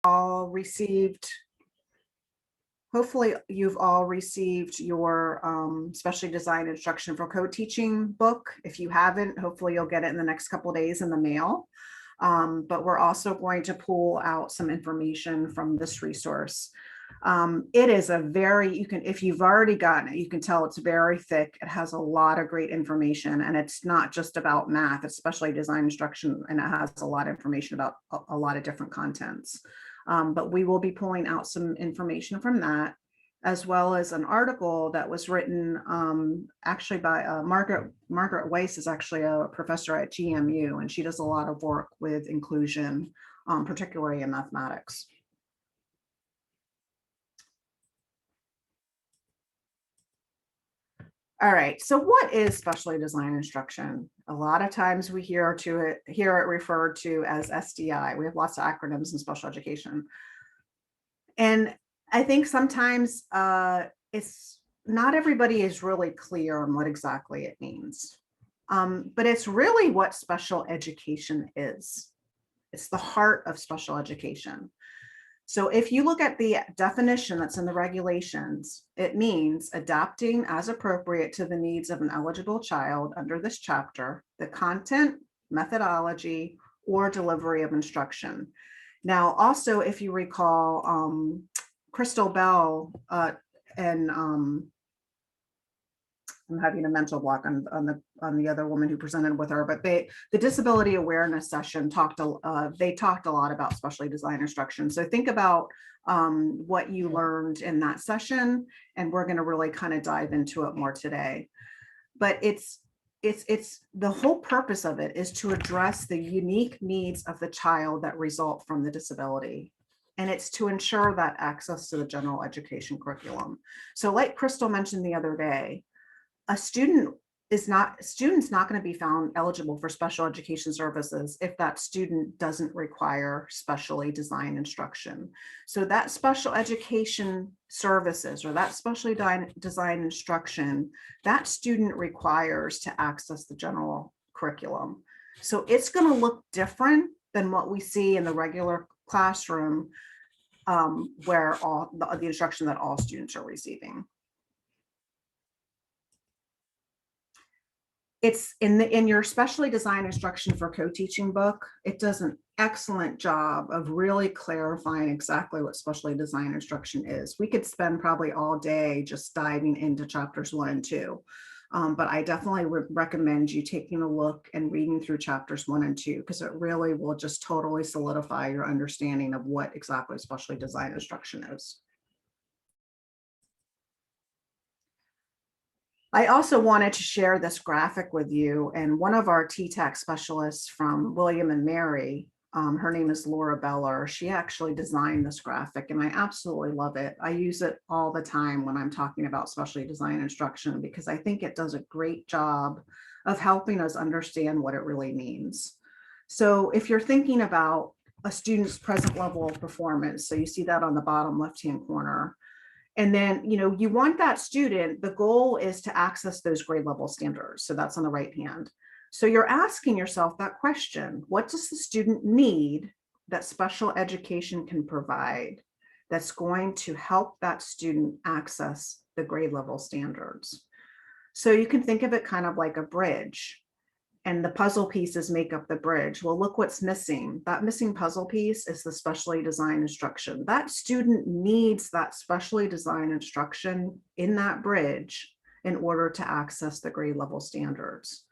all received, hopefully you've all received your specially designed instruction for co-teaching book. If you haven't, hopefully you'll get it in the next couple of days in the mail. But we're also going to pull out some information from this resource. It is a very, you can, if you've already gotten it, you can tell it's very thick. It has a lot of great information, and it's not just about math, it's specially designed instruction, and it has a lot of information about a lot of different contents. But we will be pulling out some information from that, as well as an article that was written actually by Margaret Weiss is actually a professor at GMU, and she does a lot of work with inclusion, particularly in mathematics. All right, so what is specially designed instruction? A lot of times we hear it referred to as SDI. We have lots of acronyms in special education. And I think sometimes it's not everybody is really clear on what exactly it means. But it's really what special education is. It's the heart of special education. So if you look at the definition that's in the regulations, it means adapting as appropriate to the needs of an eligible child under this chapter, the content, methodology, or delivery of instruction. Now, also, if you recall, Crystal Bell and I'm having a mental block on the other woman who presented with her, but the disability awareness session they talked a lot about specially designed instruction. So think about what you learned in that session, and we're going to really kind of dive into it more today. But it's the whole purpose of it is to address the unique needs of the child that result from the disability. And it's to ensure that access to the general education curriculum. So like Crystal mentioned the other day, a student's not going to be found eligible for special education services if that student doesn't require specially designed instruction. So that special education services or that specially designed instruction, that student requires to access the general curriculum. So it's going to look different than what we see in the regular classroom, where all the instruction that all students are receiving. It's in your specially designed instruction for co-teaching book, it does an excellent job of really clarifying exactly what specially designed instruction is. We could spend probably all day just diving into chapters 1 and 2. But I definitely would recommend you taking a look and reading through chapters 1 and 2, because it really will just totally solidify your understanding of what exactly specially designed instruction is. I also wanted to share this graphic with you, and one of our TTAC specialists from William and Mary, her name is Laura Beller. She actually designed this graphic, and I absolutely love it. I use it all the time when I'm talking about specially designed instruction, because I think it does a great job of helping us understand what it really means. So if you're thinking about a student's present level of performance, so you see that on the bottom left-hand corner, and then, you want that student, the goal is to access those grade level standards. So that's on the right hand. So you're asking yourself that question: what does the student need that special education can provide that's going to help that student access the grade level standards? So you can think of it kind of like a bridge, and the puzzle pieces make up the bridge. Well, look what's missing. That missing puzzle piece is the specially designed instruction. That student needs that specially designed instruction in that bridge in order to access the grade level standards.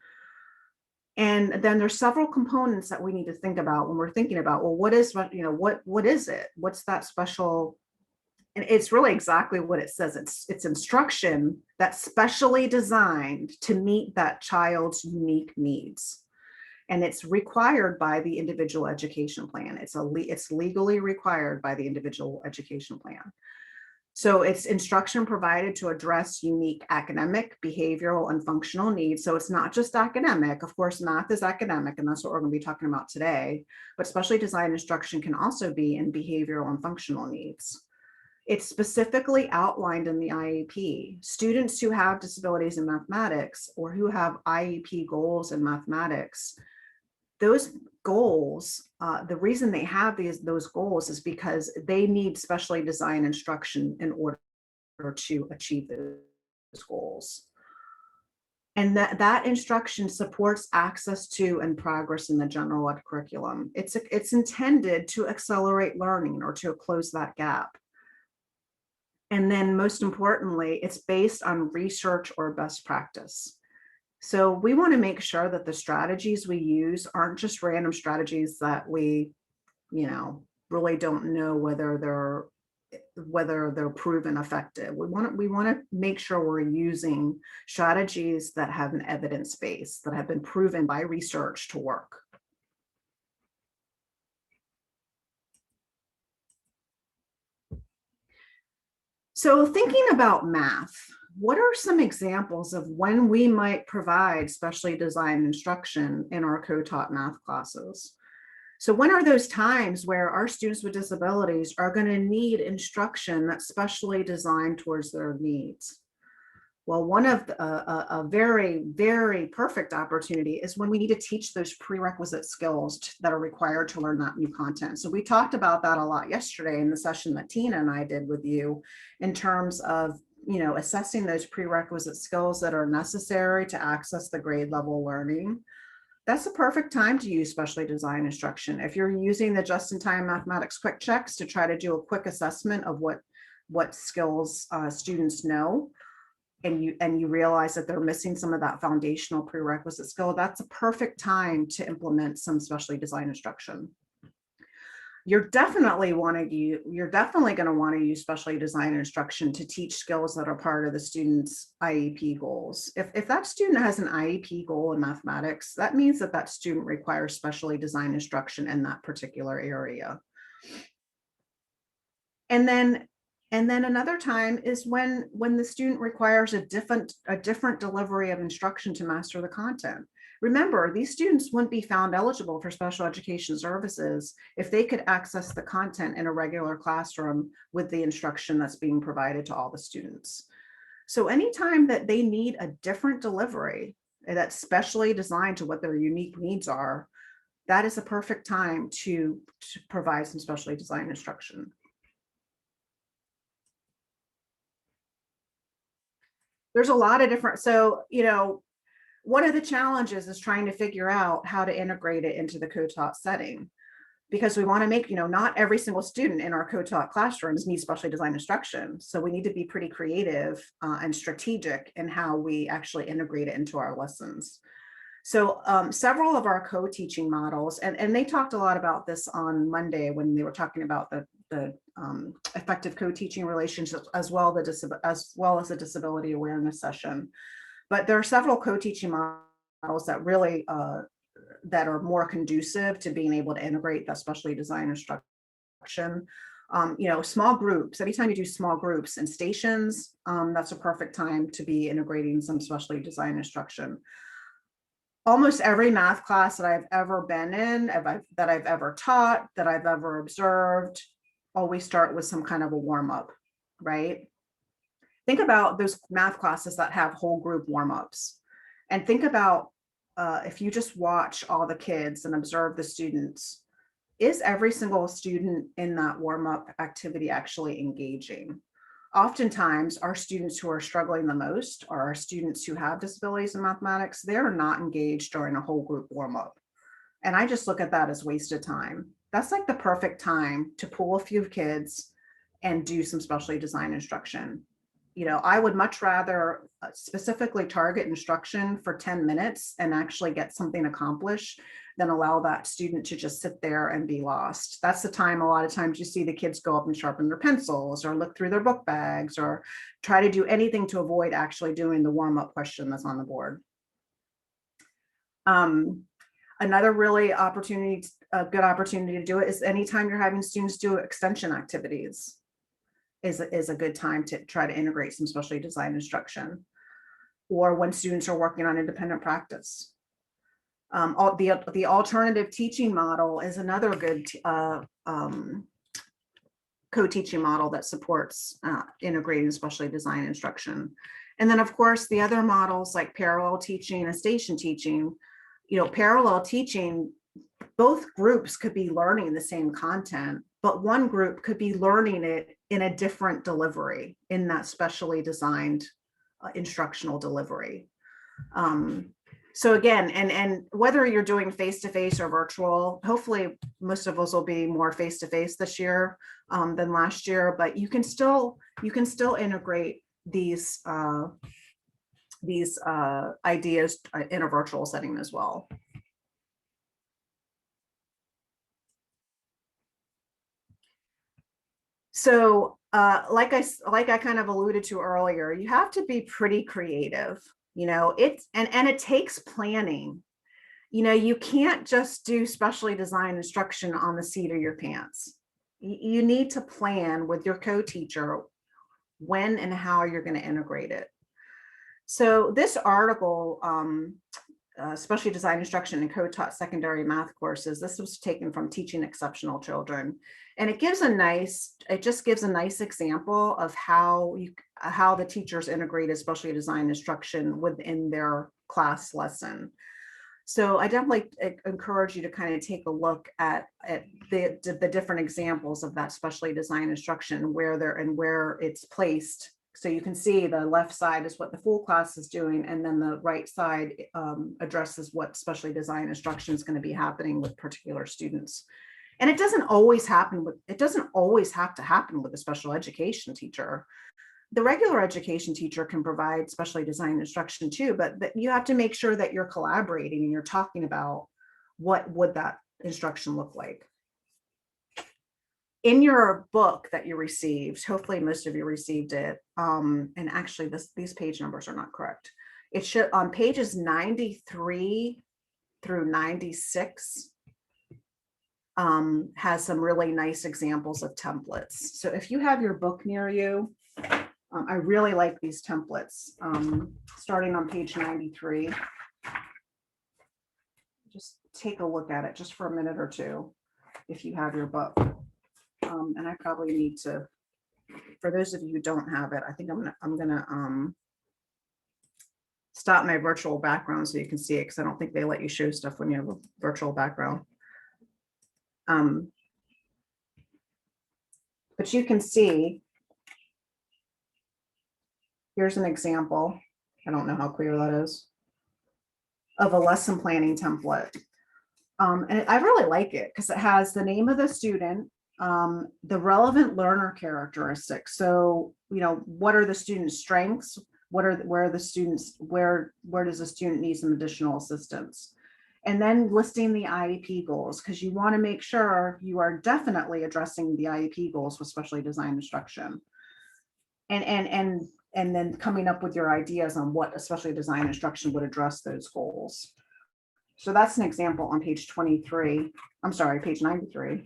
And then there's several components that we need to think about when we're thinking about, well, what is it? What's that special? And it's really exactly what it says. It's instruction that's specially designed to meet that child's unique needs. And it's required by the individual education plan. It's legally required by the individual education plan. So it's instruction provided to address unique academic, behavioral, and functional needs. So it's not just academic. Of course, math is academic, and that's what we're going to be talking about today. But specially designed instruction can also be in behavioral and functional needs. It's specifically outlined in the IEP. Students who have disabilities in mathematics or who have IEP goals in mathematics, those goals, the reason they have those goals is because they need specially designed instruction in order to achieve those goals. And that instruction supports access to and progress in the general ed curriculum. It's intended to accelerate learning or to close that gap. And then most importantly, it's based on research or best practice. So we want to make sure that the strategies we use aren't just random strategies that we, really don't know whether they're proven effective. We want to make sure we're using strategies that have an evidence base, that have been proven by research to work. So thinking about math, what are some examples of when we might provide specially designed instruction in our co-taught math classes? So when are those times where our students with disabilities are going to need instruction that's specially designed towards their needs? Well, one of a very, very perfect opportunity is when we need to teach those prerequisite skills that are required to learn that new content. So we talked about that a lot yesterday in the session that Tina and I did with you in terms of, assessing those prerequisite skills that are necessary to access the grade level learning. That's a perfect time to use specially designed instruction. If you're using the just-in-time mathematics quick checks to try to do a quick assessment of what skills students know, and you realize that they're missing some of that foundational prerequisite skill, that's a perfect time to implement some specially designed instruction. You're definitely going to want to use specially designed instruction to teach skills that are part of the student's IEP goals. If that student has an IEP goal in mathematics, that means that student requires specially designed instruction in that particular area. And then another time is when the student requires a different delivery of instruction to master the content. Remember, these students wouldn't be found eligible for special education services if they could access the content in a regular classroom with the instruction that's being provided to all the students. So anytime that they need a different delivery that's specially designed to what their unique needs are, that is a perfect time to provide some specially designed instruction. There's a lot of different, so, one of the challenges is trying to figure out how to integrate it into the co-taught setting, because we want to make, not every single student in our co-taught classrooms needs specially designed instruction. So we need to be pretty creative and strategic in how we actually integrate it into our lessons. So several of our co-teaching models, and they talked a lot about this on Monday when they were talking about the effective co-teaching relationships as well as the disability awareness session. But there are several co-teaching models that really that are more conducive to being able to integrate that specially designed instruction. Small groups, anytime you do small groups and stations, that's a perfect time to be integrating some specially designed instruction. Almost every math class that I've ever been in, that I've ever taught, that I've ever observed, always start with some kind of a warm-up, right? Think about those math classes that have whole group warm-ups, and think about if you just watch all the kids and observe the students, is every single student in that warm-up activity actually engaging? Oftentimes, our students who are struggling the most are our students who have disabilities in mathematics. They're not engaged during a whole group warm-up. And I just look at that as wasted time. That's like the perfect time to pull a few kids and do some specially designed instruction. I would much rather specifically target instruction for 10 minutes and actually get something accomplished than allow that student to just sit there and be lost. That's the time a lot of times you see the kids go up and sharpen their pencils or look through their book bags or try to do anything to avoid actually doing the warm-up question that's on the board. Another really a good opportunity to do it is anytime you're having students do extension activities is a good time to try to integrate some specially designed instruction, or when students are working on independent practice. The alternative teaching model is another good co-teaching model that supports integrating specially designed instruction. And then of course, the other models like parallel teaching and station teaching, parallel teaching both groups could be learning the same content, but one group could be learning it in a different delivery, in that specially designed instructional delivery. So again, and whether you're doing face-to-face or virtual, hopefully most of us will be more face-to-face this year than last year, but you can still integrate these ideas in a virtual setting as well. So like I kind of alluded to earlier, you have to be pretty creative. And it takes planning. You can't just do specially designed instruction on the seat of your pants. You need to plan with your co-teacher when and how you're going to integrate it. So this article, specially designed instruction and co-taught secondary math courses, this was taken from Teaching Exceptional Children. And it just gives a nice example of how the teachers integrated specially designed instruction within their class lesson. So I definitely encourage you to kind of take a look at the different examples of that specially designed instruction, where it's placed. So you can see the left side is what the full class is doing, and then the right side addresses what specially designed instruction is going to be happening with particular students. And it doesn't always have to happen with a special education teacher. The regular education teacher can provide specially designed instruction too, but you have to make sure that you're collaborating and you're talking about what would that instruction look like. In your book that you received, hopefully most of you received it, and actually these page numbers are not correct. It should, on pages 93 through 96, has some really nice examples of templates. So if you have your book near you, I really like these templates. Starting on page 93, just take a look at it just for a minute or two if you have your book. And I probably need to, for those of you who don't have it, I think I'm gonna stop my virtual background so you can see it, because I don't think they let you show stuff when you have a virtual background. But you can see, here's an example. I don't know how clear that is, of a lesson planning template. And I really like it because it has the name of the student, the relevant learner characteristics. So, what are the student's strengths? Where does the student need some additional assistance? And then listing the IEP goals, because you want to make sure you are definitely addressing the IEP goals with specially designed instruction. And then coming up with your ideas on what a specially designed instruction would address those goals. So that's an example on page 23. I'm sorry, page 93.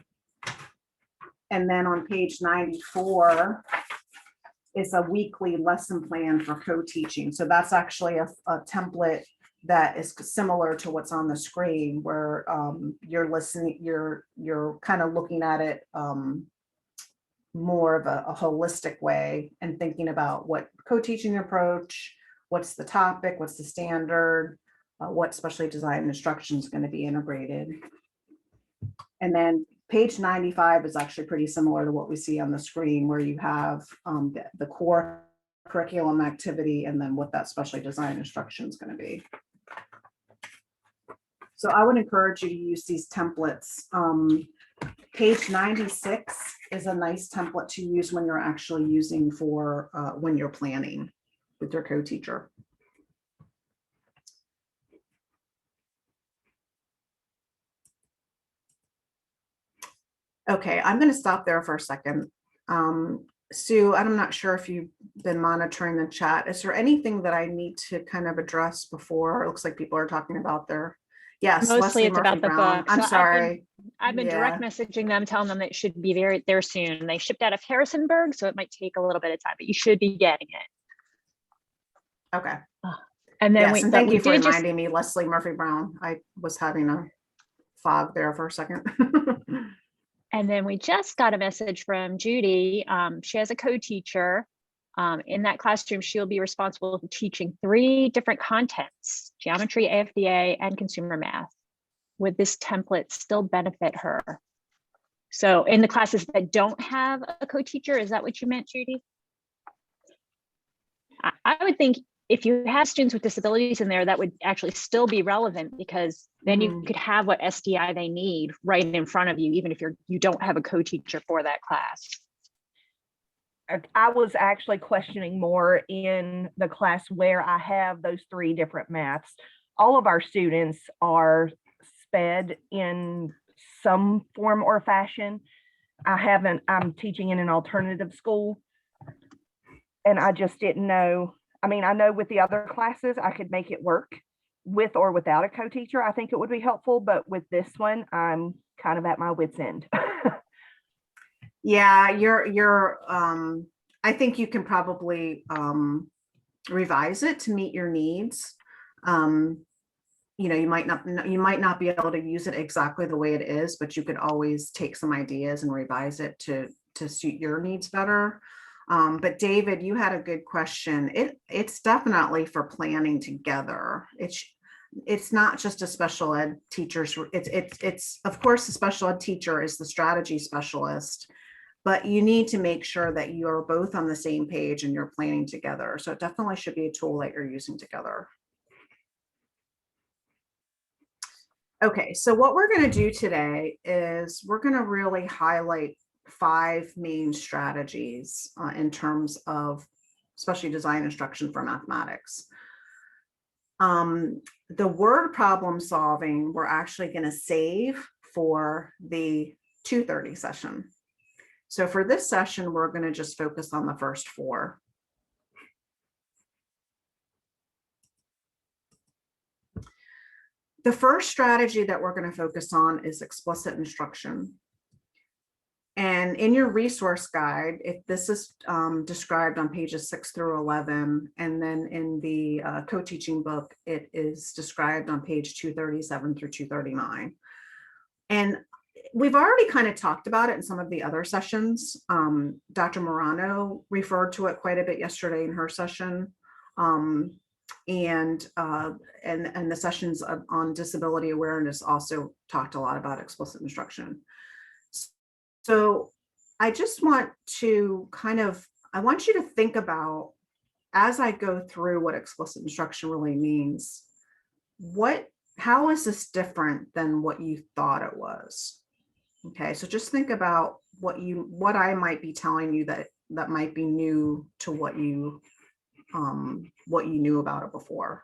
And then on page 94 is a weekly lesson plan for co-teaching. So that's actually a template that is similar to what's on the screen, where you're listening, you're kind of looking at it more of a holistic way and thinking about what co-teaching approach, what's the topic, what's the standard, what specially designed instruction is going to be integrated. And then page 95 is actually pretty similar to what we see on the screen, where you have the core curriculum activity and then what that specially designed instruction is going to be. So I would encourage you to use these templates. Page 96 is a nice template to use when you're actually using for when you're planning with your co-teacher. Okay, I'm going to stop there for a second. Sue, I'm not sure if you've been monitoring the chat. Is there anything that I need to kind of address before? It looks like people are talking about their, yes, mostly Leslie it's about the book. I'm sorry. I've been direct messaging them, telling them that it should be there soon. They shipped out of Harrisonburg, so it might take a little bit of time, but you should be getting it. Okay. And then and thank you for reminding me, Leslie Murphy Brown. I was having a fog there for a second. And then we just got a message from Judy. She has a co-teacher. In that classroom, she'll be responsible for teaching 3 different contents: geometry, AFDA, and consumer math. would this template still benefit her? So in the classes that don't have a co-teacher, is that what you meant, Judy? I would think if you have students with disabilities in there, that would actually still be relevant, because then you could have what SDI they need right in front of you, even if you don't have a co-teacher for that class. I was actually questioning more in the class where I have those 3 different maths. All of our students are sped in some form or fashion. I'm teaching in an alternative school, and I just didn't know. I mean, I know with the other classes, I could make it work with or without a co-teacher. I think it would be helpful, but with this one, I'm kind of at my wit's end. Yeah, I think you can probably revise it to meet your needs. You know, you might not be able to use it exactly the way it is, but you could always take some ideas and revise it to suit your needs better. But David, you had a good question. It's definitely for planning together. It's not just a special ed teacher's. It's of course the special ed teacher is the strategy specialist, but you need to make sure that you are both on the same page and you're planning together. So it definitely should be a tool that you're using together. Okay, so what we're going to do today is we're going to really highlight 5 main strategies in terms of especially design instruction for mathematics. The word problem solving, we're actually going to save for the 2:30 session. So for this session, we're going to just focus on the first 4. The first strategy that we're going to focus on is explicit instruction. And in your resource guide, if this is described on pages 6 through 11, and then in the co-teaching book, it is described on page 237 through 239. And we've already kind of talked about it in some of the other sessions. Dr. Morano referred to it quite a bit yesterday in her session. And the sessions on disability awareness also talked a lot about explicit instruction. So I just want to I want you to think about, as I go through what explicit instruction really means, how is this different than what you thought it was? Okay, so just think about what I might be telling you that might be new to what you knew about it before.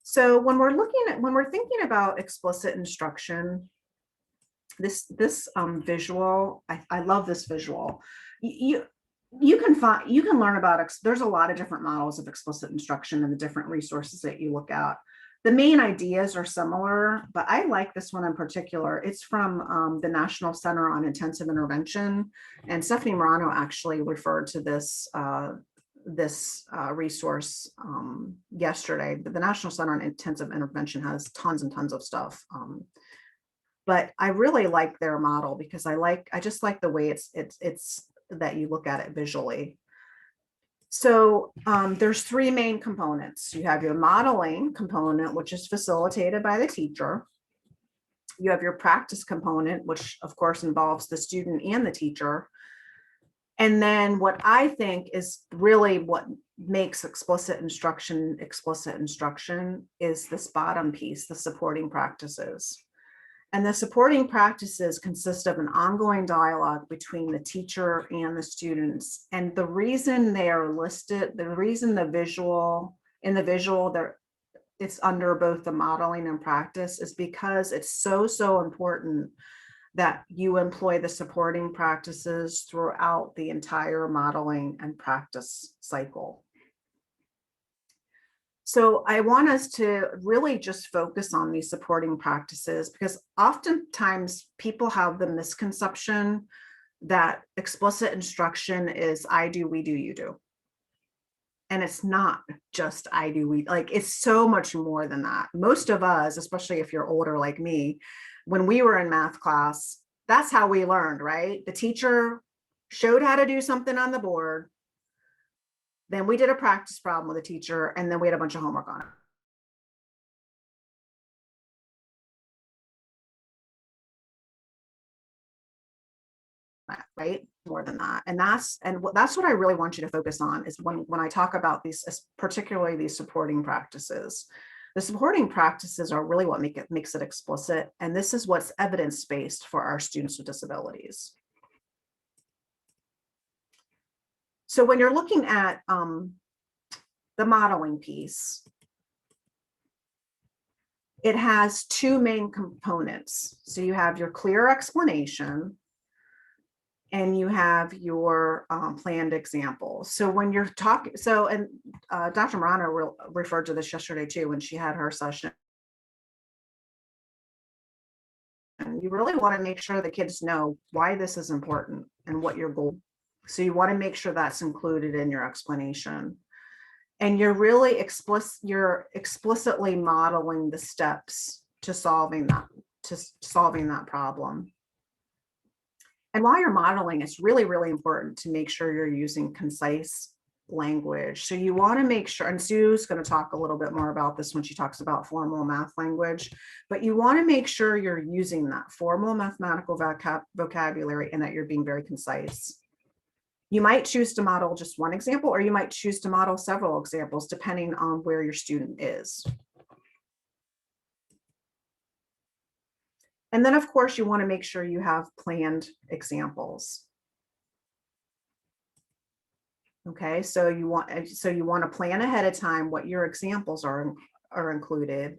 So when we're thinking about explicit instruction, this visual, I love this visual. You can learn about there's a lot of different models of explicit instruction and the different resources that you look at. The main ideas are similar, but I like this one in particular. It's from the National Center on Intensive Intervention, and Stephanie Morano actually referred to this resource yesterday. But the National Center on Intensive Intervention has tons and tons of stuff. But I really like their model because I just like the way it's that you look at it visually. So there's 3 main components. You have your modeling component, which is facilitated by the teacher. You have your practice component, which of course involves the student and the teacher. And then what I think is really what makes explicit instruction is this bottom piece, the supporting practices. And the supporting practices consist of an ongoing dialogue between the teacher and the students. And the reason they are listed, the reason in the visual, it's under both the modeling and practice, is because it's so important that you employ the supporting practices throughout the entire modeling and practice cycle. So I want us to really just focus on these supporting practices, because oftentimes people have the misconception that explicit instruction is I do, we do, you do. And it's not just I do, we, like it's so much more than that. Most of us, especially if you're older like me, when we were in math class, that's how we learned, right? The teacher showed how to do something on the board. Then we did a practice problem with a teacher, and then we had a bunch of homework on it. Right, more than that. And that's what I really want you to focus on is when I talk about these, particularly these supporting practices. The supporting practices are really what makes it explicit, and this is what's evidence-based for our students with disabilities. So when you're looking at the modeling piece, it has two main components. So you have your clear explanation, and you have your planned examples. So when you're talking, and Dr. Marano referred to this yesterday too, when she had her session. And you really want to make sure the kids know why this is important and what your goal. So you want to make sure that's included in your explanation. And you're really explicitly modeling the steps to solving that problem. And while you're modeling, it's really, really important to make sure you're using concise language. So you want to make sure, and Sue's going to talk a little bit more about this when she talks about formal math language, but you want to make sure you're using that formal mathematical vocabulary and that you're being very concise. You might choose to model just one example, or you might choose to model several examples depending on where your student is. And then, of course, you want to make sure you have planned examples. Okay, so you want to plan ahead of time what your examples are included.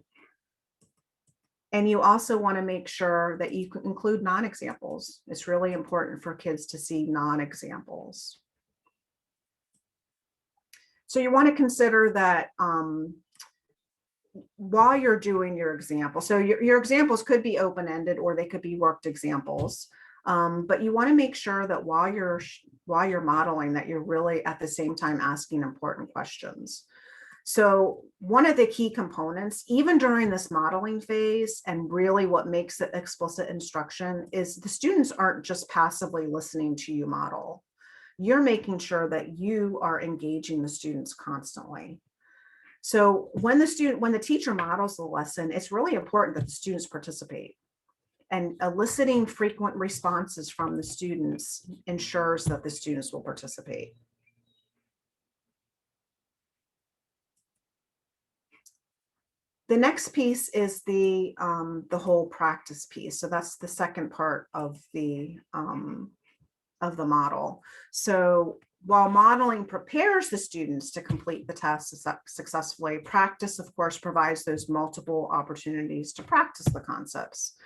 And you also want to make sure that you can include non-examples. It's really important for kids to see non-examples. So you want to consider that while you're doing your example. So your examples could be open-ended or they could be worked examples. But you want to make sure that while you're modeling, that you're really at the same time asking important questions. So one of the key components, even during this modeling phase, and really what makes it explicit instruction, is the students aren't just passively listening to you model. You're making sure that you are engaging the students constantly. So when the teacher models the lesson, it's really important that the students participate. And eliciting frequent responses from the students ensures that the students will participate. The next piece is the whole practice piece. So that's the second part of the model. So while modeling prepares the students to complete the test successfully, practice, of course, provides those multiple opportunities to practice the concepts.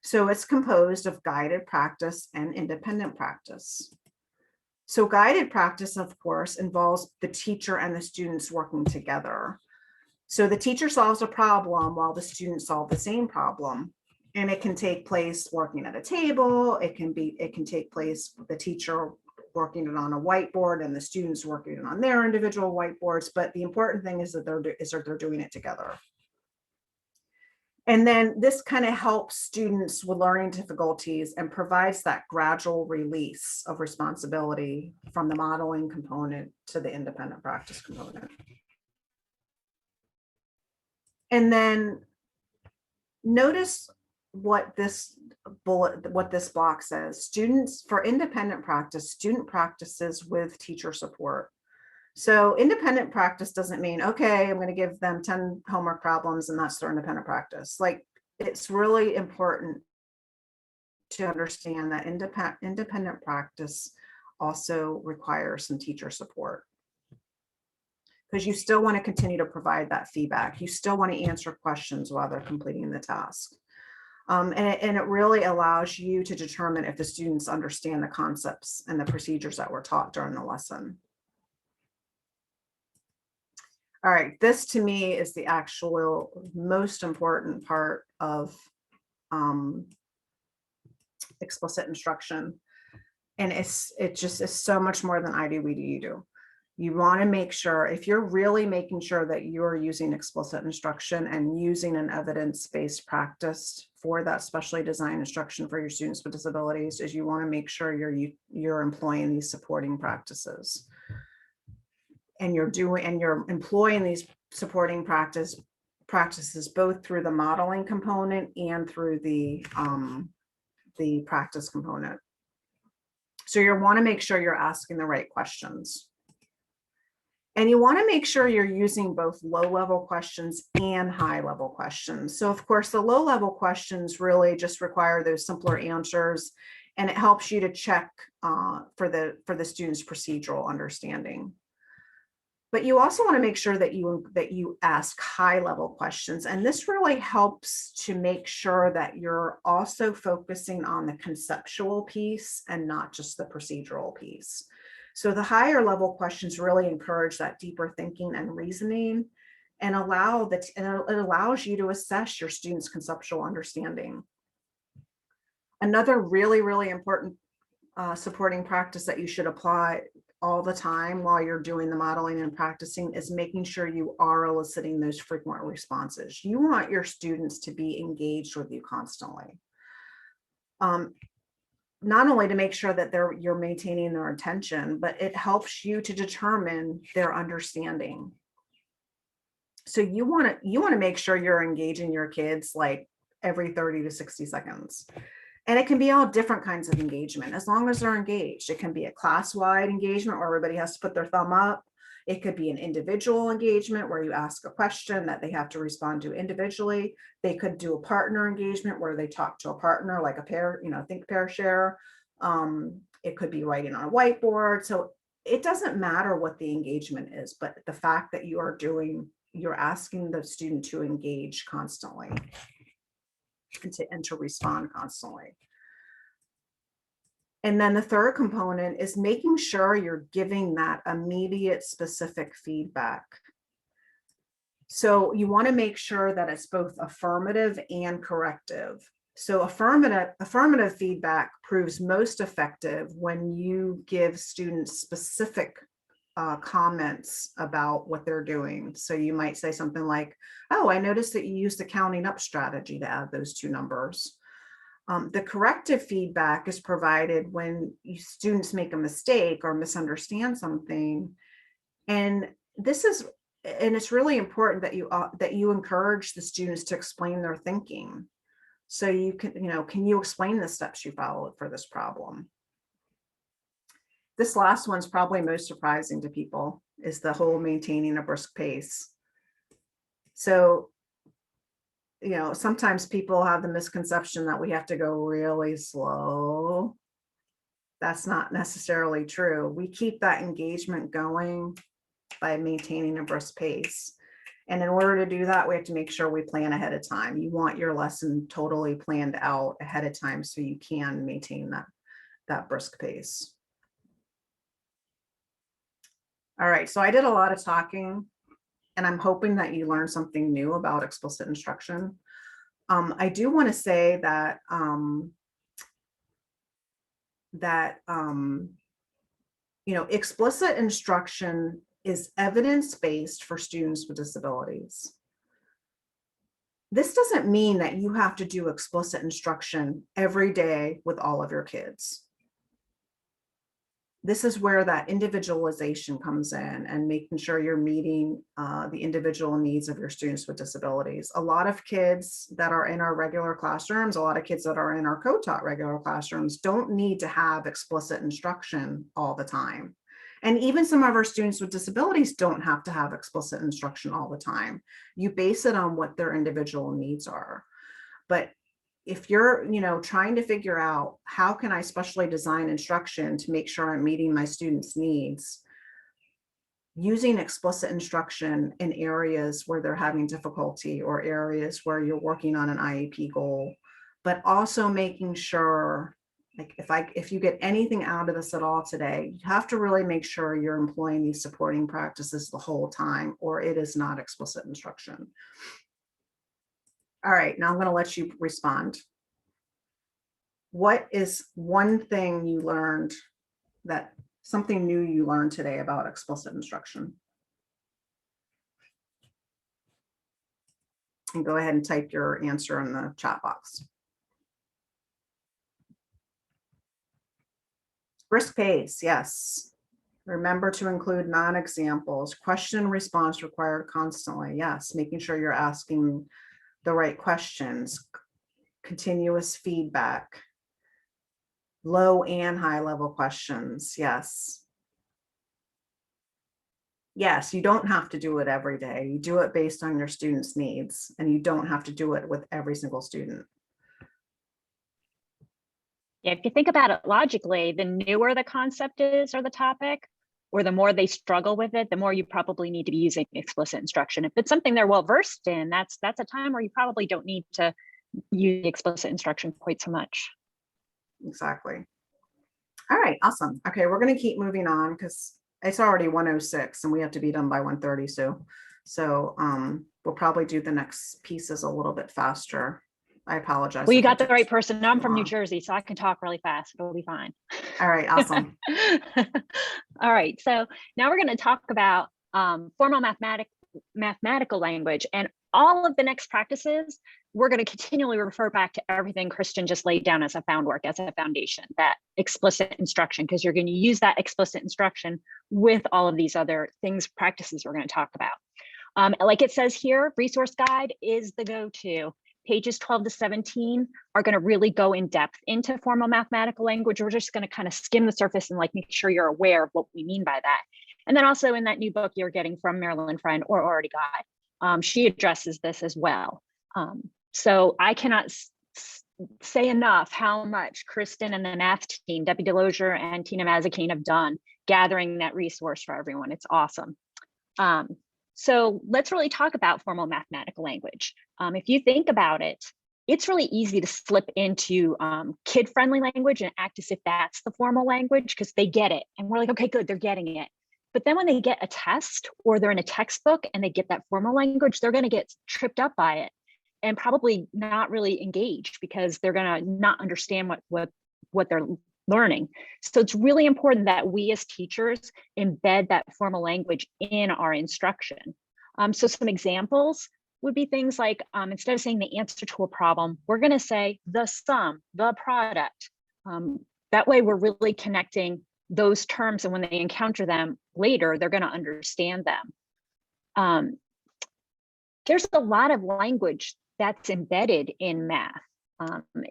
So it's composed of guided practice and independent practice. So guided practice, of course, involves the teacher and the students working together. So the teacher solves a problem while the students solve the same problem. And it can take place working at a table. It can take place with the teacher working it on a whiteboard and the students working it on their individual whiteboards. But the important thing is that they're doing it together. And then this kind of helps students with learning difficulties and provides that gradual release of responsibility from the modeling component to the independent practice component. And then notice what this block says. Students, for independent practice, student practices with teacher support. So independent practice doesn't mean, okay, I'm going to give them 10 homework problems and that's their independent practice. Like, it's really important to understand that independent practice also requires some teacher support, because you still want to continue to provide that feedback. You still want to answer questions while they're completing the task. And it really allows you to determine if the students understand the concepts and the procedures that were taught during the lesson. All right, this to me is the actual most important part of explicit instruction. And it just is so much more than I do, we do, you do. You want to make sure, if you're really making sure that you're using explicit instruction and using an evidence-based practice for that specially designed instruction for your students with disabilities, is you want to make sure you're employing these supporting practices. and you're employing these supporting practices both through the modeling component and through the practice component. So you want to make sure you're asking the right questions. And you want to make sure you're using both low-level questions and high-level questions. So of course, the low-level questions really just require those simpler answers, and it helps you to check for the student's procedural understanding. But you also want to make sure that you ask high-level questions, and this really helps to make sure that you're also focusing on the conceptual piece and not just the procedural piece. So the higher level questions really encourage that deeper thinking and reasoning, and it allows you to assess your students' conceptual understanding. Another really, really important supporting practice that you should apply all the time while you're doing the modeling and practicing is making sure you are eliciting those frequent responses. You want your students to be engaged with you constantly. Not only to make sure that you're maintaining their attention, but it helps you to determine their understanding. So you want to make sure you're engaging your kids like every 30 to 60 seconds. And it can be all different kinds of engagement, as long as they're engaged. It can be a class-wide engagement where everybody has to put their thumb up. It could be an individual engagement where you ask a question that they have to respond to individually. They could do a partner engagement where they talk to a partner, like a pair, think pair share. It could be writing on a whiteboard. So it doesn't matter what the engagement is, but the fact that you're asking the student to engage constantly and to respond constantly. And then the third component is making sure you're giving that immediate specific feedback. So you want to make sure that it's both affirmative and corrective. So affirmative feedback proves most effective when you give students specific comments about what they're doing. So you might say something like, oh, I noticed that you used the counting up strategy to add those two numbers. The corrective feedback is provided when students make a mistake or misunderstand something. And it's really important that you encourage the students to explain their thinking. So you can you explain the steps you followed for this problem? This last one's probably most surprising to people, is the whole maintaining a brisk pace. So, sometimes people have the misconception that we have to go really slow. That's not necessarily true. We keep that engagement going by maintaining a brisk pace. And in order to do that, we have to make sure we plan ahead of time. You want your lesson totally planned out ahead of time so you can maintain that brisk pace. All right, so I did a lot of talking, and I'm hoping that you learned something new about explicit instruction. I do want to say that explicit instruction is evidence-based for students with disabilities. This doesn't mean that you have to do explicit instruction every day with all of your kids. This is where that individualization comes in, and making sure you're meeting the individual needs of your students with disabilities. A lot of kids that are in our regular classrooms, a lot of kids that are in our co-taught regular classrooms don't need to have explicit instruction all the time. And even some of our students with disabilities don't have to have explicit instruction all the time. You base it on what their individual needs are. But if you're, trying to figure out how can I specially design instruction to make sure I'm meeting my students' needs, using explicit instruction in areas where they're having difficulty or areas where you're working on an IEP goal, but also making sure, like if you get anything out of this at all today, you have to really make sure you're employing these supporting practices the whole time, or it is not explicit instruction. All right, now I'm going to let you respond. What is one thing you learned, something new you learned today about explicit instruction? And go ahead and type your answer in the chat box. Brisk pace, yes. Remember to include non-examples. Question and response required constantly. Yes, making sure you're asking the right questions. Continuous feedback. Low and high level questions. Yes. Yes, you don't have to do it every day. You do it based on your students' needs, and you don't have to do it with every single student. Yeah, if you think about it logically, the newer the concept is or the topic, or the more they struggle with it, the more you probably need to be using explicit instruction. If it's something they're well versed in, that's a time where you probably don't need to use explicit instruction quite so much. Exactly. All right, awesome. Okay, we're going to keep moving on because it's already 1:06 and we have to be done by 1:30. So we'll probably do the next pieces a little bit faster. I apologize. Well, you if it got the took right person. I'm too from New long. Jersey, so I can talk really fast. It'll be fine. All right, awesome. All right, so now we're going to talk about formal mathematical language, and all of the next practices, we're going to continually refer back to everything Kristen just laid down as a foundation, that explicit instruction, because you're going to use that explicit instruction with all of these other practices we're going to talk about. Like it says here, resource guide is the go-to. Pages 12 to 17 are going to really go in depth into formal mathematical language. We're just going to kind of skim the surface and make sure you're aware of what we mean by that. And then also in that new book you're getting from Marilyn Friend or already got, she addresses this as well. So I cannot say enough how much Kristen and the math team, Debbie Delosier and Tina Mazikine, have done gathering that resource for everyone. It's awesome. So let's really talk about formal mathematical language. If you think about it, it's really easy to slip into kid-friendly language and act as if that's the formal language because they get it. And we're like, okay, good, they're getting it. But then when they get a test or they're in a textbook and they get that formal language, they're going to get tripped up by it and probably not really engage because they're going to not understand what they're learning. So it's really important that we as teachers embed that formal language in our instruction. So some examples would be things like, instead of saying the answer to a problem, we're going to say the sum, the product. That way we're really connecting those terms, and when they encounter them later, they're going to understand them. There's a lot of language that's embedded in math,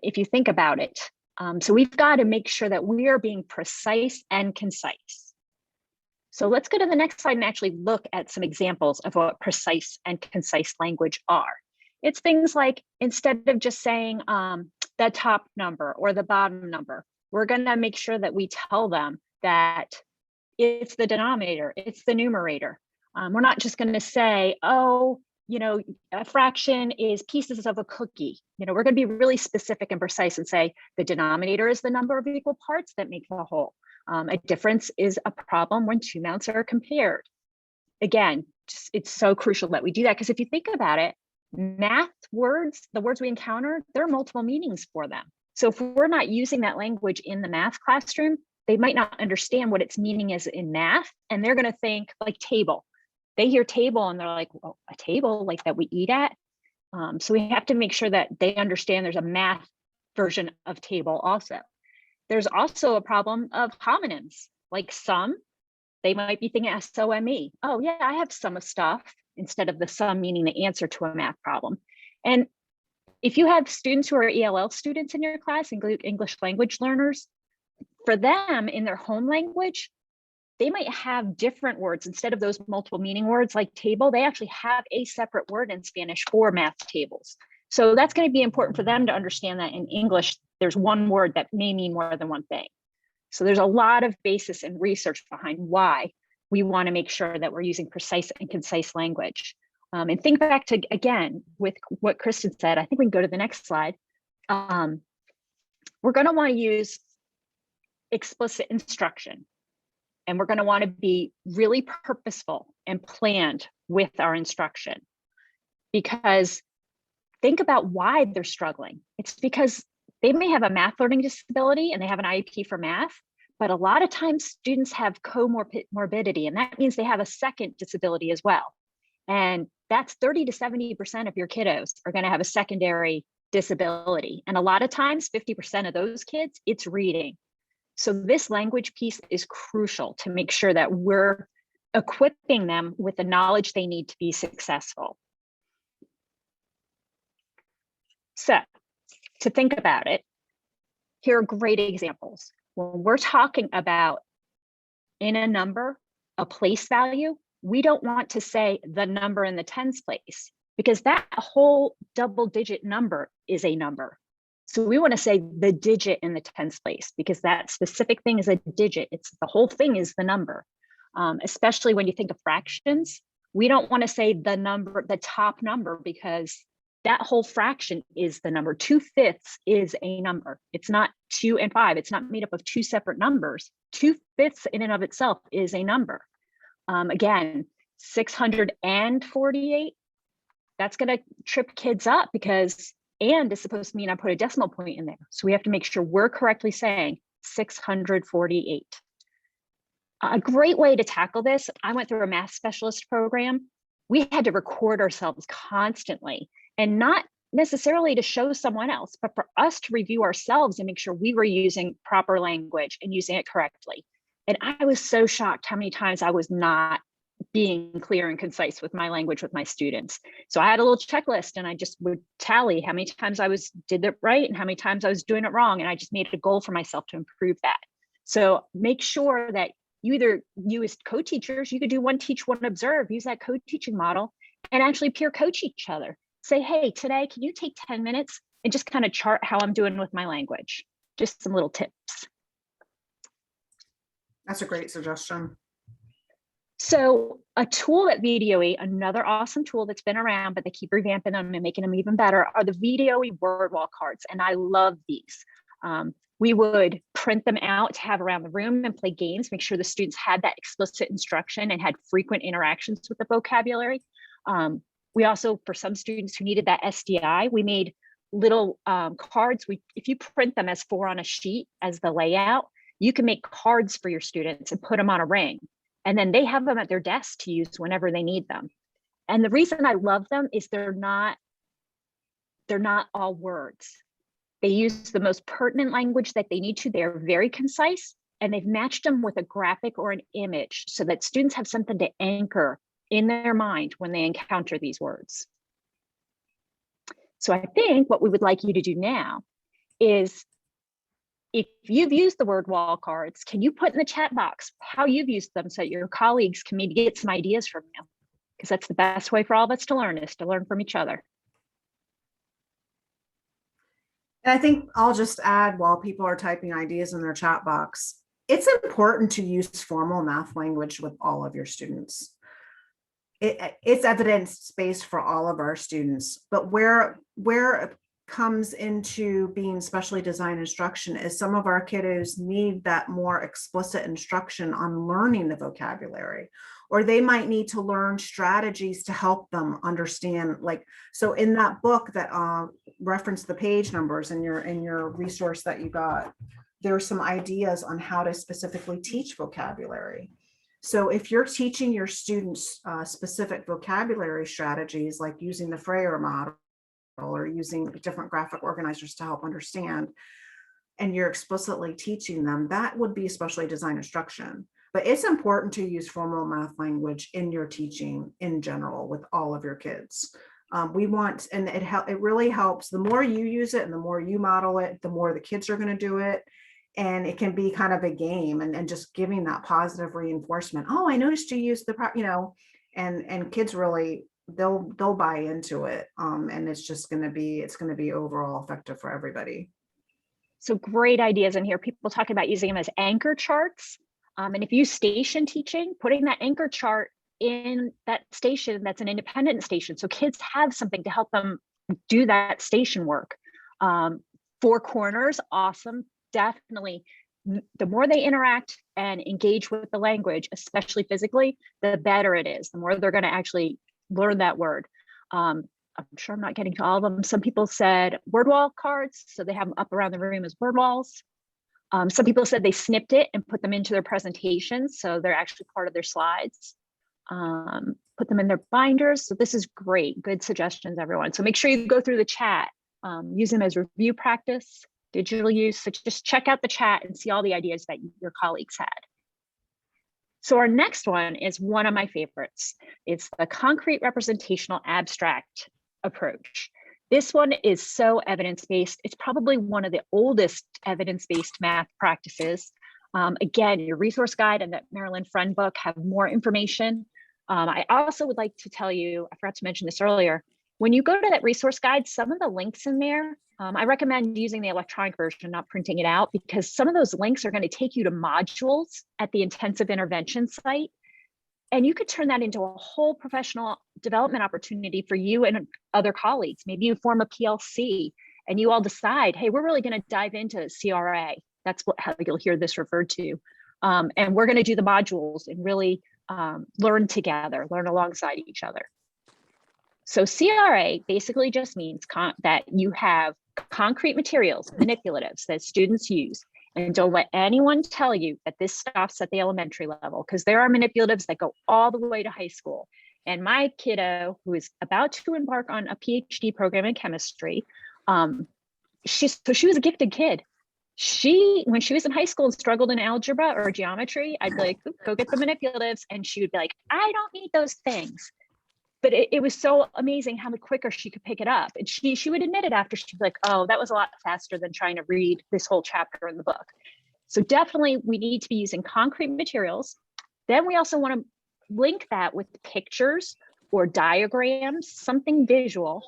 if you think about it. So we've got to make sure that we are being precise and concise. So let's go to the next slide and actually look at some examples of what precise and concise language are. It's things like, instead of just saying the top number or the bottom number, we're going to make sure that we tell them that it's the denominator, it's the numerator. We're not just going to say, oh, a fraction is pieces of a cookie. We're going to be really specific and precise and say the denominator is the number of equal parts that make the whole. A difference is a problem when two amounts are compared. Again, it's so crucial that we do that because if you think about it, math words, the words we encounter, there are multiple meanings for them. So if we're not using that language in the math classroom, they might not understand what its meaning is in math, and they're going to think like table. They hear table and they're like, well, a table like that we eat at. So we have to make sure that they understand there's a math version of table also. There's also a problem of homonyms, like sum. They might be thinking S-O-M-E. Oh yeah, I have sum of stuff, instead of the sum meaning the answer to a math problem. And if you have students who are ELL students in your class, English language learners, for them in their home language, they might have different words. Instead of those multiple meaning words like table, they actually have a separate word in Spanish for math tables. So that's going to be important for them to understand that in English, there's one word that may mean more than one thing. So there's a lot of basis and research behind why we want to make sure that we're using precise and concise language. And think back to, again, with what Kristen said, I think we can go to the next slide. We're going to want to use explicit instruction. And we're going to want to be really purposeful and planned with our instruction, because think about why they're struggling. It's because they may have a math learning disability and they have an IEP for math, but a lot of times students have comorbidity, and that means they have a second disability as well. And that's 30 to 70% of your kiddos are going to have a secondary disability. And a lot of times, 50% of those kids, it's reading. So this language piece is crucial to make sure that we're equipping them with the knowledge they need to be successful. So to think about it, here are great examples. When we're talking about in a number, a place value, we don't want to say the number in the tens place, because that whole double-digit number is a number. So we want to say the digit in the tens place, because that specific thing is a digit. It's the whole thing is the number. Especially when you think of fractions, we don't want to say the number, the top number, because that whole fraction is the number. 2/5 is a number. It's not 2 and 5. It's not made up of two separate numbers. 2/5 in and of itself is a number. Again, 648, that's going to trip kids up, because and is supposed to mean I put a decimal point in there. So we have to make sure we're correctly saying 648. A great way to tackle this, I went through a math specialist program. We had to record ourselves constantly, and not necessarily to show someone else, but for us to review ourselves and make sure we were using proper language and using it correctly. And I was so shocked how many times I was not being clear and concise with my language with my students. So I had a little checklist, and I just would tally how many times I did it right and how many times I was doing it wrong. And I just made it a goal for myself to improve that. So make sure that you as co-teachers, you could do one teach, one observe, use that co-teaching model, and actually peer coach each other. Say, hey, today, can you take 10 minutes and just kind of chart how I'm doing with my language? Just some little tips. That's a great suggestion. So a tool at VDOE, another awesome tool that's been around, but they keep revamping them and making them even better, are the VDOE word wall cards. And I love these. We would print them out to have around the room and play games, make sure the students had that explicit instruction and had frequent interactions with the vocabulary. We also, for some students who needed that SDI, we made little cards. If you print them as 4 on a sheet as the layout, you can make cards for your students and put them on a ring. And then they have them at their desk to use whenever they need them. And the reason I love them is they're not all words. They use the most pertinent language that they need to. They're very concise, and they've matched them with a graphic or an image so that students have something to anchor in their mind when they encounter these words. So I think what we would like you to do now is, if you've used the word wall cards, can you put in the chat box how you've used them so your colleagues can maybe get some ideas from you? Because that's the best way for all of us to learn, is to learn from each other. And I think I'll just add, while people are typing ideas in their chat box, it's important to use formal math language with all of your students. It's evidence-based for all of our students, but where it comes into being specially designed instruction is some of our kiddos need that more explicit instruction on learning the vocabulary, or they might need to learn strategies to help them understand. Like, so in that book that referenced the page numbers in your resource that you got, there are some ideas on how to specifically teach vocabulary. So if you're teaching your students specific vocabulary strategies, like using the Freyer model or using different graphic organizers to help understand, and you're explicitly teaching them, that would be especially designed instruction. But it's important to use formal math language in your teaching in general with all of your kids. We want, and it really helps. The more you use it and the more you model it, the more the kids are going to do it. And it can be kind of a game, and just giving that positive reinforcement. Oh, I noticed you used the, and kids really, they'll buy into it. And it's going to be overall effective for everybody. So great ideas in here. People talking about using them as anchor charts. And if you use station teaching, putting that anchor chart in that station, that's an independent station. So kids have something to help them do that station work. 4 corners, awesome. Definitely, the more they interact and engage with the language, especially physically, the better it is. The more they're going to actually learn that word. I'm sure I'm not getting to all of them. Some people said word wall cards, so they have them up around the room as word walls. Some people said they snipped it and put them into their presentations, so they're actually part of their slides. Put them in their binders. So this is great. Good suggestions, everyone. So make sure you go through the chat. Use them as review practice. digital use. So just check out the chat and see all the ideas that your colleagues had. So our next one is one of my favorites. It's the concrete representational abstract approach. This one is so evidence-based. It's probably one of the oldest evidence-based math practices. Again, your resource guide and that Marilyn Friend book have more information. I also would like to tell you, I forgot to mention this earlier, when you go to that resource guide, some of the links in there, I recommend using the electronic version, not printing it out, because some of those links are going to take you to modules at the intensive intervention site. And you could turn that into a whole professional development opportunity for you and other colleagues. Maybe you form a PLC and you all decide, hey, we're really going to dive into CRA. That's how you'll hear this referred to. And we're going to do the modules and really learn together, learn alongside each other. So CRA basically just means that you have concrete materials, manipulatives that students use, and don't let anyone tell you that this stops at the elementary level, because there are manipulatives that go all the way to high school. And my kiddo, who is about to embark on a PhD program in chemistry, she was a gifted kid. When she was in high school and struggled in algebra or geometry, I'd be like, go get the manipulatives. And she would be like, I don't need those things. But it was so amazing how much quicker she could pick it up. And she would admit it after. She'd be like, oh, that was a lot faster than trying to read this whole chapter in the book. So definitely we need to be using concrete materials. Then we also want to link that with pictures or diagrams, something visual.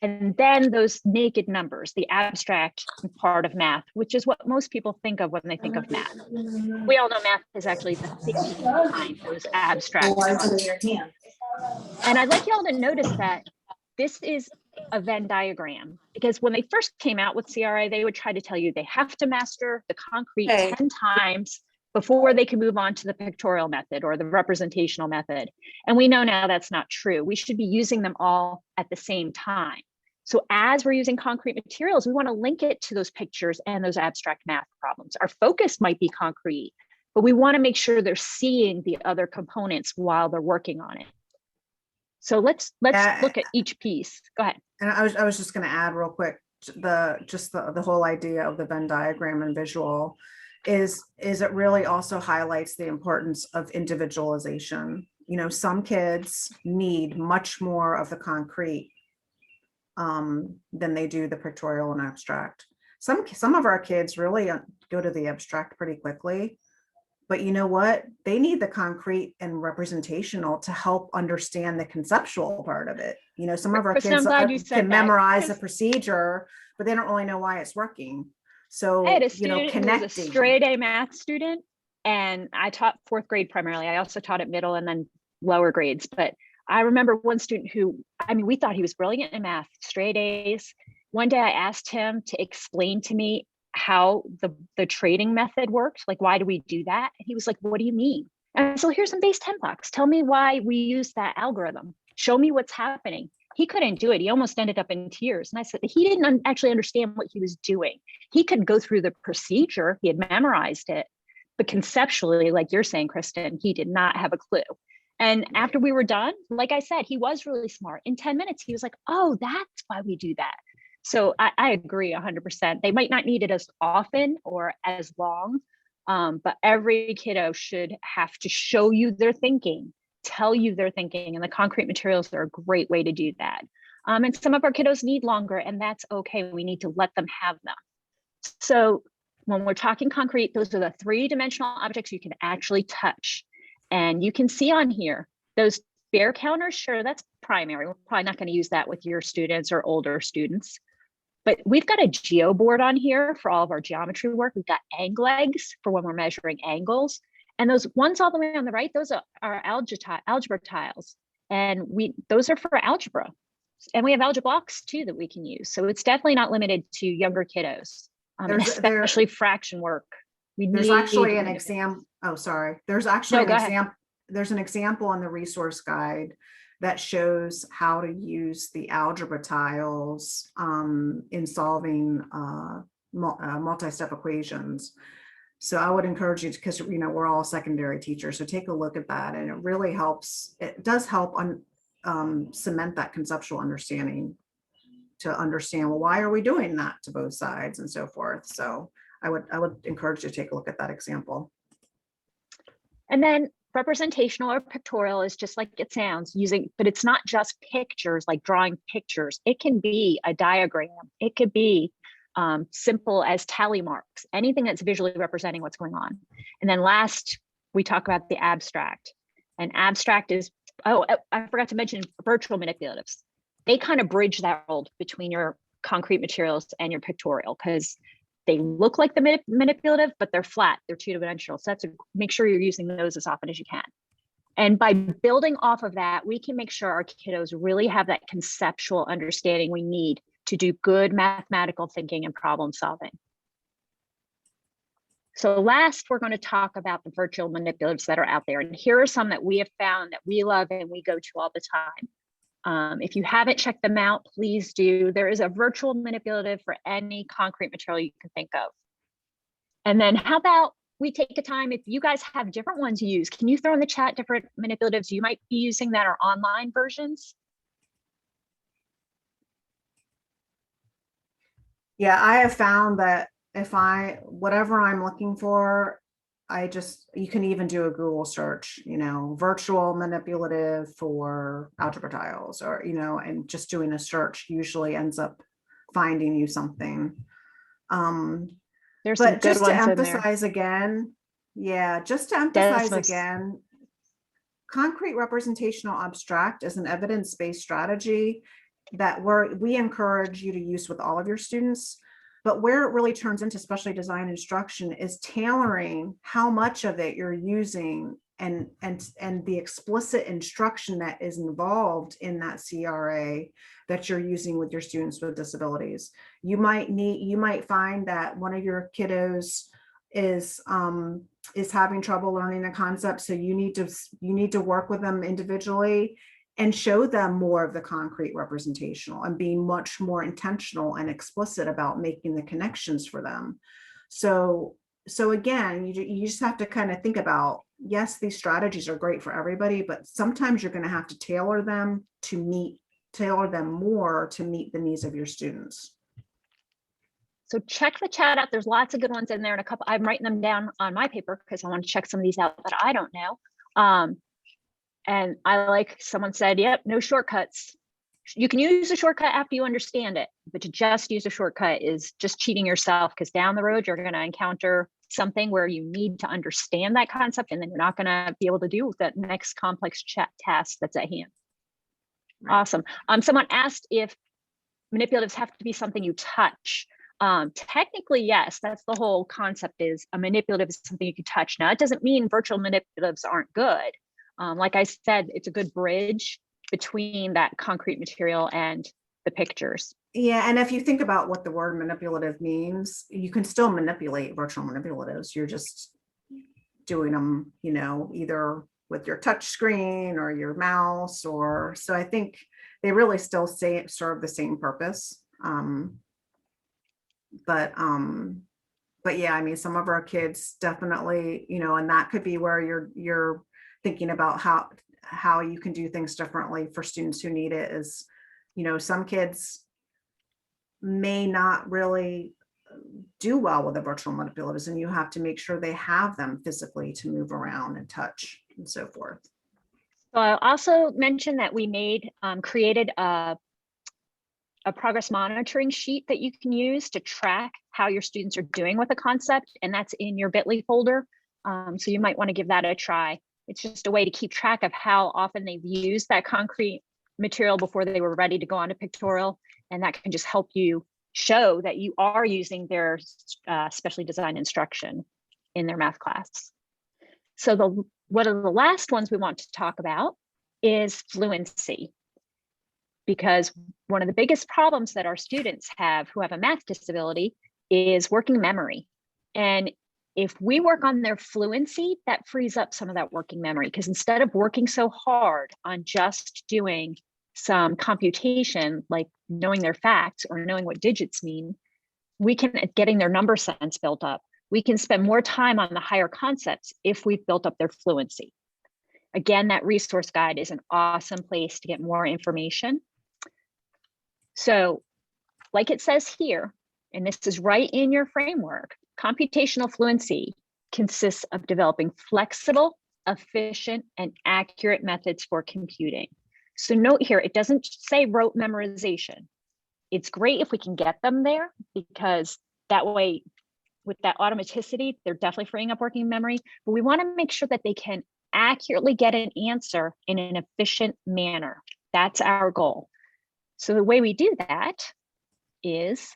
And then those naked numbers, the abstract part of math, which is what most people think of when they think of math. We all know math is actually the thinking behind those abstract. And I'd like you all to notice that this is a Venn diagram, because when they first came out with CRA, they would try to tell you they have to master the concrete 10 times before they can move on to the pictorial method or the representational method. And we know now that's not true. We should be using them all at the same time. So as we're using concrete materials, we want to link it to those pictures and those abstract math problems. Our focus might be concrete, but we want to make sure they're seeing the other components while they're working on it. So let's look at each piece. Go ahead. And I was just going to add real quick, the whole idea of the Venn diagram and visual is it really also highlights the importance of individualization. You know, some kids need much more of the concrete than they do the pictorial and abstract. Some of our kids really go to the abstract pretty quickly. But you know what? They need the concrete and representational to help understand the conceptual part of it. You know, some of our kids can memorize a procedure, but they don't really know why it's working. So, I had a student who was a connecting. straight A math student, and I taught fourth grade primarily. I also taught at middle and then lower grades. But I remember one student who, we thought he was brilliant in math, straight A's. One day I asked him to explain to me how the trading method worked. Like, why do we do that? And he was like, what do you mean? And so here's some base 10 blocks. Tell me why we use that algorithm. Show me what's happening. He couldn't do it. He almost ended up in tears. And I said, he didn't actually understand what he was doing. He could go through the procedure. He had memorized it, but conceptually, like you're saying, Kristen, he did not have a clue. And after we were done, like I said, he was really smart. In 10 minutes, he was like, oh, that's why we do that. So I agree 100%. They might not need it as often or as long, but every kiddo should have to show you their thinking, tell you their thinking, and the concrete materials are a great way to do that. And some of our kiddos need longer, and that's okay. We need to let them have them. So when we're talking concrete, those are the three-dimensional objects you can actually touch. And you can see on here, those bear counters, sure, that's primary. We're probably not going to use that with your students or older students. But we've got a geo board on here for all of our geometry work. We've got angle legs for when we're measuring angles. And those ones all the way on the right, those are algebra tiles. And those are for algebra. And we have algebra blocks too that we can use. So it's definitely not limited to younger kiddos, especially fraction work. There's actually an example. Oh, sorry. There's actually an example. There's an example on the resource guide that shows how to use the algebra tiles in solving multi-step equations. So I would encourage you, because we're all secondary teachers, so take a look at that, and it really helps. It does help cement that conceptual understanding. to understand, well, why are we doing that to both sides and so forth. So I would encourage you to take a look at that example. And then representational or pictorial is just like it sounds, but it's not just pictures, like drawing pictures. It can be a diagram. It could be simple as tally marks, anything that's visually representing what's going on. And then last, we talk about the abstract. And abstract is, oh, I forgot to mention virtual manipulatives. They kind of bridge that world between your concrete materials and your pictorial, because they look like the manipulative, but they're flat, they're two-dimensional. So make sure you're using those as often as you can. And by building off of that, we can make sure our kiddos really have that conceptual understanding we need to do good mathematical thinking and problem solving. So last, we're going to talk about the virtual manipulatives that are out there. And here are some that we have found that we love and we go to all the time. If you haven't checked them out, please do. There is a virtual manipulative for any concrete material you can think of. And then how about we take a time, if you guys have different ones you use, can you throw in the chat different manipulatives you might be using that are online versions? Yeah, I have found that whatever I'm looking for, you can even do a Google search, virtual manipulative for algebra tiles, or, and just doing a search usually ends up finding you something. There's some but good just to ones emphasize again, concrete representational abstract is an evidence-based strategy that we encourage you to use with all of your students. But where it really turns into especially design instruction is tailoring how much of it you're using and the explicit instruction that is involved in that CRA that you're using with your students with disabilities. You might find that one of your kiddos is having trouble learning a concept, so you need to work with them individually and show them more of the concrete representational and being much more intentional and explicit about making the connections for them. So again, you just have to kind of think about, yes, these strategies are great for everybody, but sometimes you're going to have to tailor them more to meet the needs of your students. So check the chat out. There's lots of good ones in there, and a couple, I'm writing them down on my paper because I want to check some of these out that I don't know. And someone said, yep, no shortcuts. You can use a shortcut after you understand it, but to just use a shortcut is just cheating yourself, because down the road, you're going to encounter something where you need to understand that concept, and then you're not going to be able to do that next complex task that's at hand. Right. Awesome. Someone asked if manipulatives have to be something you touch. Technically, yes, that's the whole concept, is a manipulative is something you can touch. Now, it doesn't mean virtual manipulatives aren't good. Like I said, it's a good bridge between that concrete material and the pictures. Yeah, and if you think about what the word manipulative means, you can still manipulate virtual manipulatives. You're just doing them, either with your touch screen or your mouse, so I think they really still serve the same purpose. But yeah, I mean, some of our kids definitely, and that could be where you're thinking about how you can do things differently for students who need it. Is, some kids may not really do well with the virtual manipulatives, and you have to make sure they have them physically to move around and touch and so forth. So I also mentioned that we created a progress monitoring sheet that you can use to track how your students are doing with the concept, and that's in your Bitly folder. So you might want to give that a try. It's just a way to keep track of how often they've used that concrete material before they were ready to go on to pictorial. And that can just help you show that you are using their specially designed instruction in their math class. So one of the last ones we want to talk about is fluency, because one of the biggest problems that our students have who have a math disability is working memory. And if we work on their fluency, that frees up some of that working memory, because instead of working so hard on just doing some computation, like knowing their facts or knowing what digits mean, getting their number sense built up, we can spend more time on the higher concepts if we've built up their fluency. Again, that resource guide is an awesome place to get more information. So like it says here, and this is right in your framework, computational fluency consists of developing flexible, efficient, and accurate methods for computing. So note here, it doesn't say rote memorization. It's great if we can get them there, because that way, with that automaticity, they're definitely freeing up working memory, but we want to make sure that they can accurately get an answer in an efficient manner. That's our goal. So the way we do that is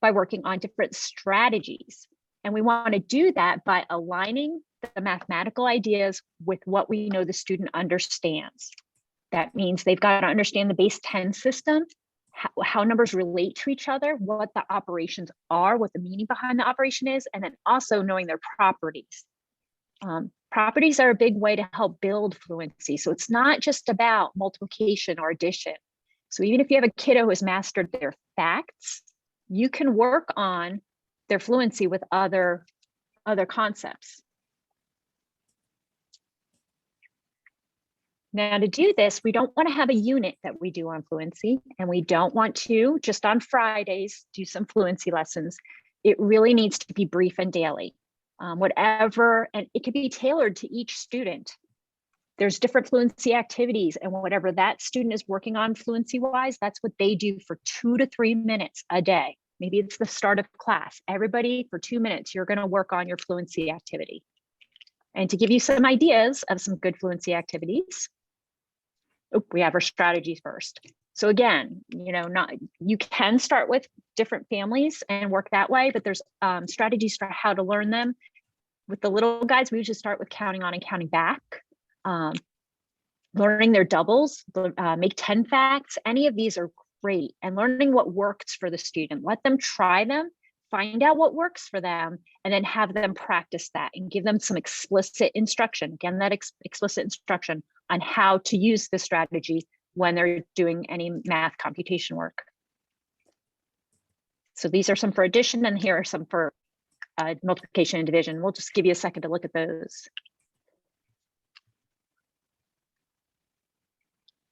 by working on different strategies. And we want to do that by aligning the mathematical ideas with what we know the student understands. That means they've got to understand the base 10 system, how numbers relate to each other, what the operations are, what the meaning behind the operation is, and then also knowing their properties. Properties are a big way to help build fluency. So it's not just about multiplication or addition. So even if you have a kiddo who has mastered their facts, you can work on their fluency with other concepts. Now, to do this, we don't want to have a unit that we do on fluency, and we don't want to just on Fridays do some fluency lessons. It really needs to be brief and daily. Whatever, and it can be tailored to each student. There's different fluency activities, and whatever that student is working on fluency wise, that's what they do for 2 to 3 minutes a day. Maybe it's the start of class. Everybody for 2 minutes, you're going to work on your fluency activity. And to give you some ideas of some good fluency activities, we have our strategies first. So again, you can start with different families and work that way, but there's strategies for how to learn them. With the little guys, we usually start with counting on and counting back, learning their doubles, make 10 facts. Any of these are great, and learning what works for the student. Let them try them, find out what works for them, and then have them practice that and give them some explicit instruction. Again, that explicit instruction on how to use the strategy when they're doing any math computation work. So these are some for addition, and here are some for multiplication and division. We'll just give you a second to look at those.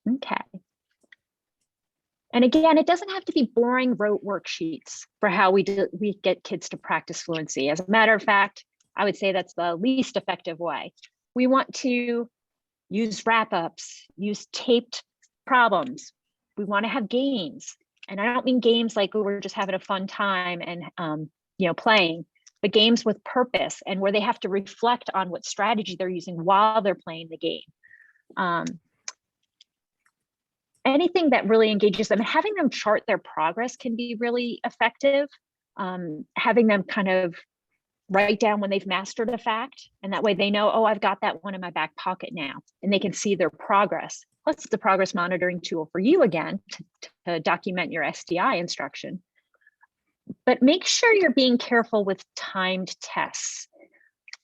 Okay. And again, it doesn't have to be boring rote worksheets for how we get kids to practice fluency. As a matter of fact, I would say that's the least effective way. We want to use wrap-ups, use taped problems. We want to have games. And I don't mean games like, oh, we're just having a fun time and playing, but games with purpose and where they have to reflect on what strategy they're using while they're playing the game. Anything that really engages them, having them chart their progress can be really effective. Having them kind of write down when they've mastered a fact, and that way they know, oh, I've got that one in my back pocket now, and they can see their progress. Plus, it's a progress monitoring tool for you again to document your SDI instruction. But make sure you're being careful with timed tests.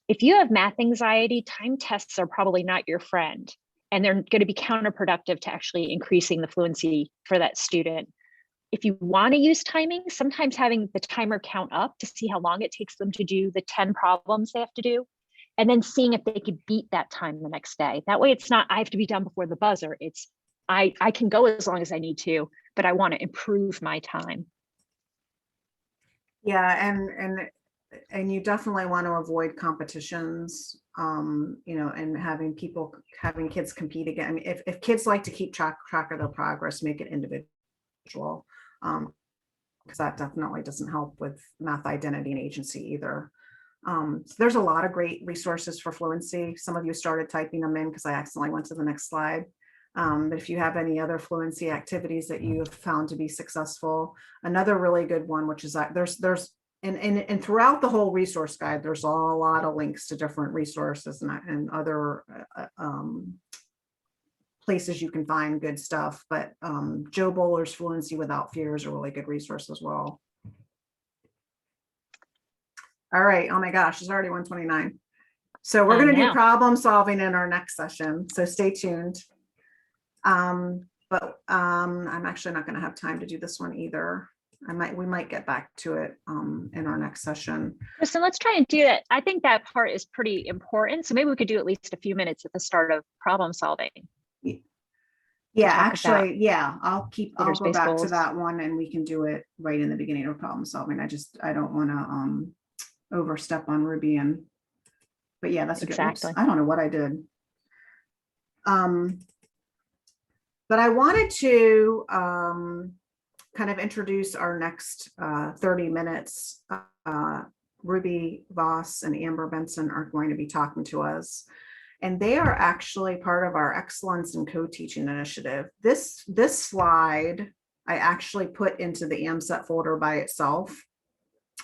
If you have math anxiety, timed tests are probably not your friend, and they're going to be counterproductive to actually increasing the fluency for that student. If you want to use timing, sometimes having the timer count up to see how long it takes them to do the 10 problems they have to do, and then seeing if they could beat that time the next day. That way it's not, I have to be done before the buzzer. It's, I can go as long as I need to, but I want to improve my time. Yeah, and you definitely want to avoid competitions, and having kids compete again. I mean, if kids like to keep track of their progress, make it individual, because that definitely doesn't help with math identity and agency either. So there's a lot of great resources for fluency. Some of you started typing them in because I accidentally went to the next slide. But if you have any other fluency activities that you have found to be successful, another really good one, which is that and throughout the whole resource guide, there's a lot of links to different resources and other places you can find good stuff. But Joe Bowler's Fluency Without Fear is a really good resource as well. All right. Oh my gosh, it's already 1:29. So we're going to do problem solving in our next session. So stay tuned. But I'm actually not going to have time to do this one either. We might get back to it in our next session. So let's try and do that. I think that part is pretty important. So maybe we could do at least a few minutes at the start of problem solving. Yeah, talk about actually, yeah, I'll older go space back to goals. that one and we can do it right in the beginning of problem solving. I don't want to overstep on Ruby but yeah, that's good. Oops, Exactly. I don't know what I did. But I wanted to kind of introduce our next 30 minutes. Ruby Voss and Amber Benson are going to be talking to us. And they are actually part of our Excellence in Co-Teaching initiative. This slide I actually put into the AMSET folder by itself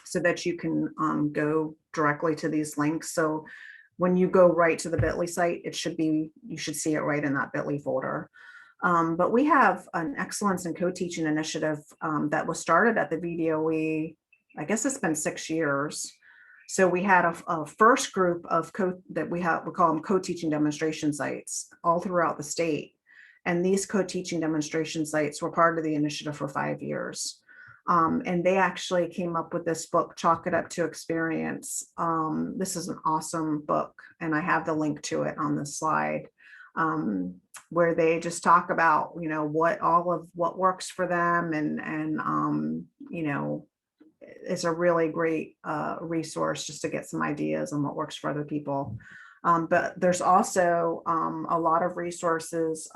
so that you can go directly to these links. So when you go right to the bit.ly site, you should see it right in that bit.ly folder. But we have an Excellence in Co-Teaching initiative that was started at the VDOE. I guess it's been 6 years. So we had a first group of we call them co-teaching demonstration sites all throughout the state. And these co-teaching demonstration sites were part of the initiative for 5 years. And they actually came up with this book, Chalk It Up to Experience. This is an awesome book, and I have the link to it on this slide, where they just talk about, what works for them, and it's a really great resource just to get some ideas on what works for other people. But there's also a lot of resources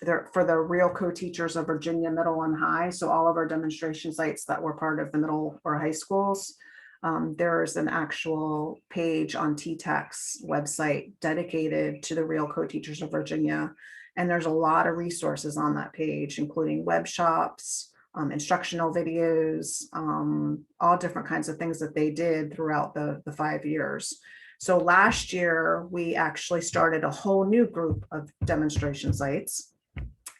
there for the real co-teachers of Virginia middle and high. So all of our demonstration sites that were part of the middle or high schools, there's an actual page on TTEC's website dedicated to the real co-teachers of Virginia. And there's a lot of resources on that page, including web shops, instructional videos, all different kinds of things that they did throughout the 5 years. So last year, we actually started a whole new group of demonstration sites,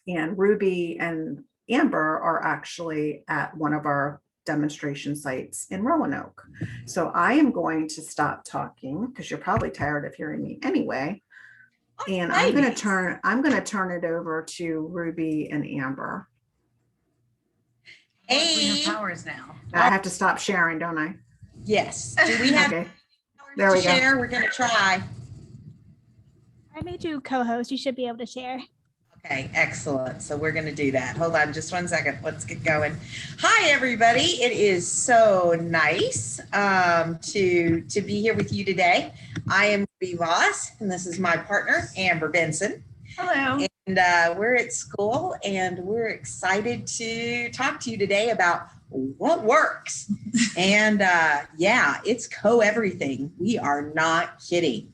and Ruby and Amber are actually at one of our demonstration sites in Roanoke. So I am going to stop talking because you're probably tired of hearing me anyway. And I'm going to turn it over to Ruby and Amber. Hey. Powers now. I have to stop sharing, don't I? Yes. Do we have Okay. There we go. share? We're going to try. I made you co-host. You should be able to share. Okay, excellent. So we're going to do that. Hold on just 1 second. Let's get going. Hi, everybody. It is so nice to be here with you today. I am Ruby Voss, and this is my partner, Amber Benson. Hello. And we're at school, and we're excited to talk to you today about what works. And yeah, it's co-everything. We are not kidding.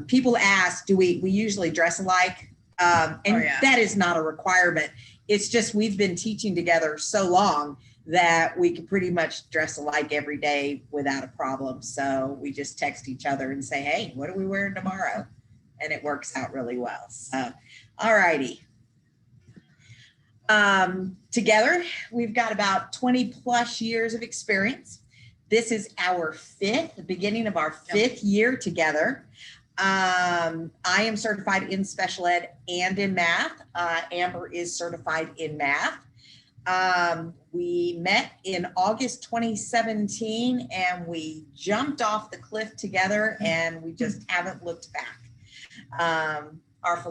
People ask, do we usually dress alike? That is not a requirement. It's just we've been teaching together so long that we can pretty much dress alike every day without a problem. So we just text each other and say, hey, what are we wearing tomorrow? And it works out really well. So, all righty. Together, we've got about 20 plus years of experience. This is our the beginning of our fifth year together. I am certified in special ed and in math. Amber is certified in math. We met in August 2017 and we jumped off the cliff together and we just haven't looked back. Our philosophy